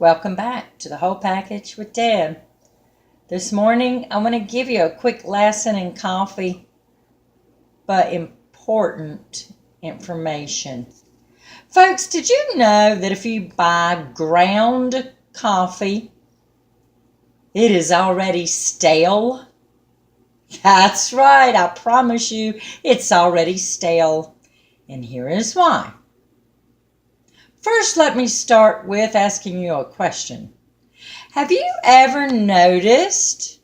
Welcome back to the Whole Package with Deb. This morning, I want to give you a quick lesson in coffee, but important information. Folks, did you know that if you buy ground coffee, it is already stale? That's right, I promise you, it's already stale. And here is why. First, let me start with asking you a question. Have you ever noticed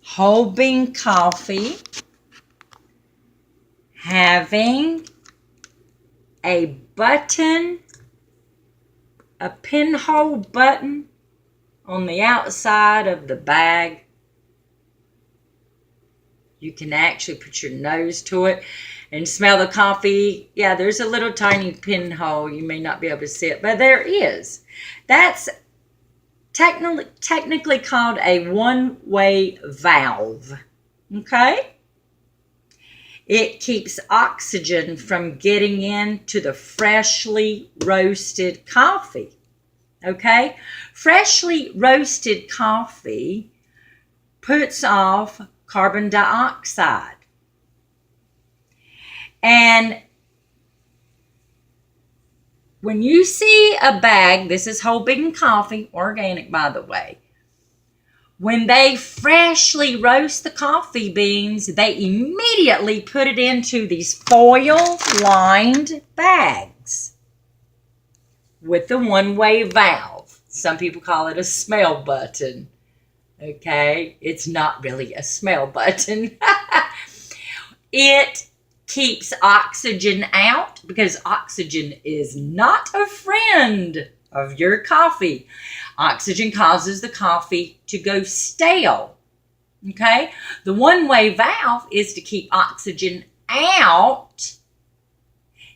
whole bean coffee having a button, a pinhole button on the outside of the bag? You can actually put your nose to it and smell the coffee. Yeah, there's a little tiny pinhole. You may not be able to see it, but there is. That's technically called a one-way valve. Okay? It keeps oxygen from getting into the freshly roasted coffee. Okay? Freshly roasted coffee puts off carbon dioxide. And when you see a bag, this is whole bean coffee, organic by the way, when they freshly roast the coffee beans, they immediately put it into these foil-lined bags with the one-way valve. Some people call it a smell button. Okay, it's not really a smell button. It keeps oxygen out because oxygen is not a friend of your coffee. Oxygen causes the coffee to go stale. Okay, the one-way valve is to keep oxygen out,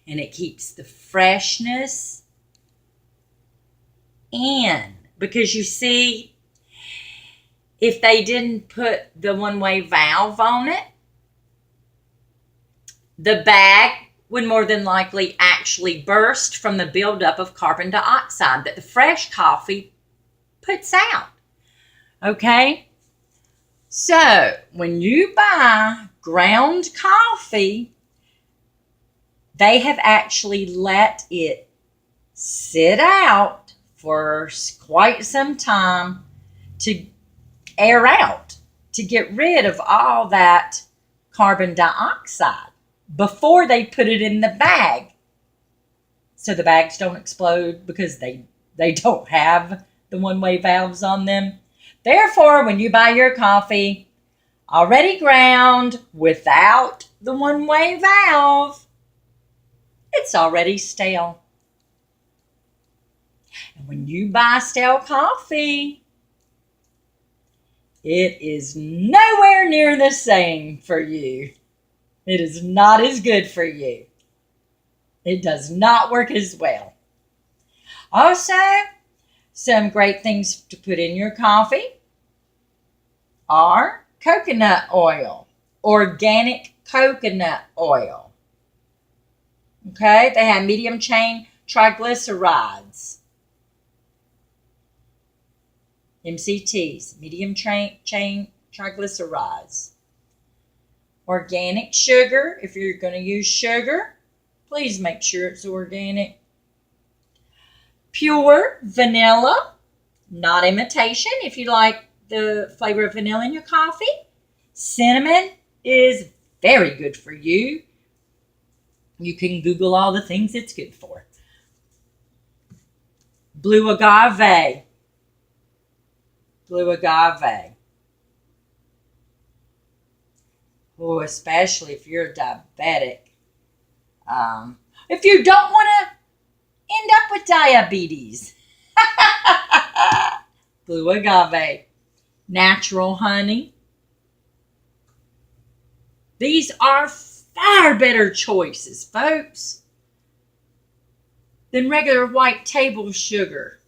and it keeps the freshness in. Because you see, if they didn't put the one-way valve on it, the bag would more than likely actually burst from the buildup of carbon dioxide that the fresh coffee puts out. Okay? So, when you buy ground coffee, they have actually let it sit out for quite some time to air out, to get rid of all that carbon dioxide before they put it in the bag. So the bags don't explode because they don't have the one-way valves on them. Therefore, when you buy your coffee already ground without the one-way valve, it's already stale. And when you buy stale coffee, it is nowhere near the same for you. It is not as good for you. It does not work as well. Also, some great things to put in your coffee are coconut oil, organic coconut oil. Okay, they have medium chain triglycerides. MCTs, medium chain triglycerides. Organic sugar, if you're going to use sugar, please make sure it's organic. Pure vanilla, not imitation, if you like the flavor of vanilla in your coffee. Cinnamon is very good for you. You can Google all the things it's good for. Blue agave. Blue agave. Oh, especially if you're diabetic. If you don't want to end up with diabetes. Blue agave. Natural honey. These are far better choices, folks, than regular white table sugar.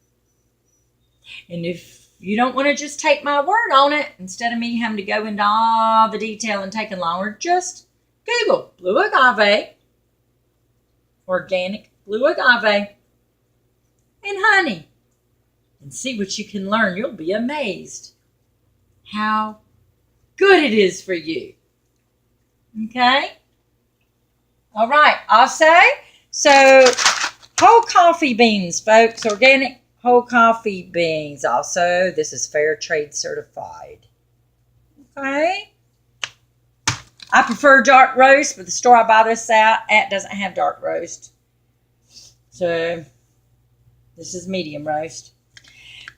And if you don't want to just take my word on it, instead of me having to go into all the detail and taking longer, just Google blue agave, organic blue agave, and honey. and see what you can learn. You'll be amazed how good it is for you. Okay? All right. Also, so whole coffee beans, folks. Organic whole coffee beans. Also, this is fair trade certified. Okay? I prefer dark roast, but the store I buy this at doesn't have dark roast. So, this is medium roast.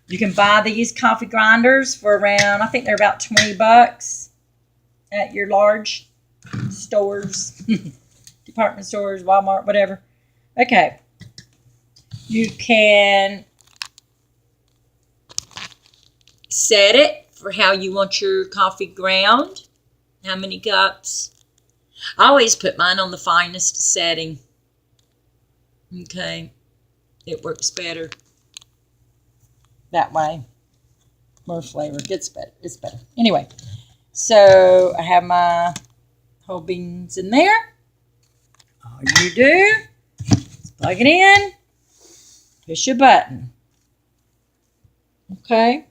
You can buy these coffee grinders for around, I think they're about $20 at your large stores, department stores, Walmart, whatever. Okay. You can set it for how you want your coffee ground. How many cups? I always put mine on the finest setting. Okay. It works better that way. More flavor. Gets better. It's better. Anyway, so I have my whole beans in there. All you do is plug it in, push your button. Okay.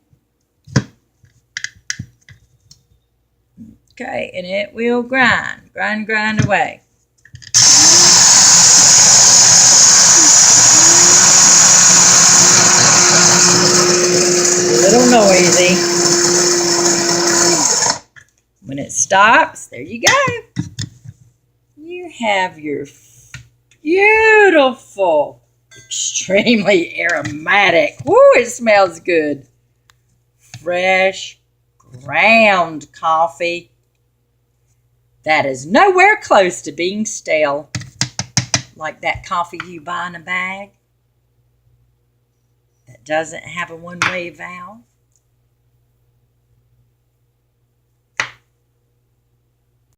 Okay, and it will grind away. A little noisy. When it stops, there you go. You have your beautiful, extremely aromatic, woo, it smells good, fresh ground coffee that is nowhere close to being stale, like that coffee you buy in a bag that doesn't have a one-way valve.